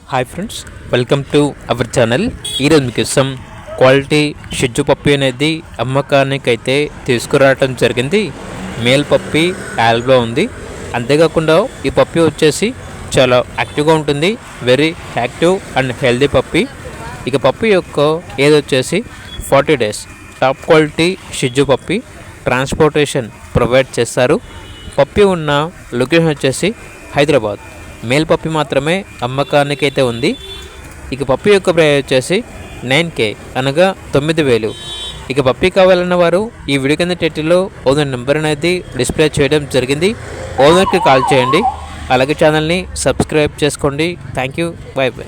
Hi friends, welcome to our channel. ఈరోజు మీకోసం quality షిజ్జు పప్పి అనేది అమ్మకానికి అయితే తీసుకురావటం జరిగింది. మేల్ పప్పి యాల్బ్లో ఉంది. అంతేకాకుండా ఈ పప్పి వచ్చేసి చాలా యాక్టివ్గా ఉంటుంది. వెరీ యాక్టివ్ అండ్ హెల్దీ పప్పి. ఇక పప్పి యొక్క ఏజ్ వచ్చేసి 40 days. టాప్ క్వాలిటీ షిజ్జు పప్పి. ట్రాన్స్పోర్టేషన్ ప్రొవైడ్ చేస్తారు. పప్పి ఉన్న లొకేషన్ వచ్చేసి హైదరాబాద్. మేల్ పప్పి మాత్రమే అమ్మకానికైతే ఉంది. ఇక పప్పి యొక్క ప్రైస్ వచ్చేసి 9K, అనగా 9,000. ఇక పప్పి కావాలన్న వారు ఈ వీడియో కింద టైటిల్లో ఓనర్ నెంబర్ అనేది డిస్ప్లే చేయడం జరిగింది. ఓనర్కి కాల్ చేయండి. అలాగే ఛానల్ని సబ్స్క్రైబ్ చేసుకోండి. Thank you. By by.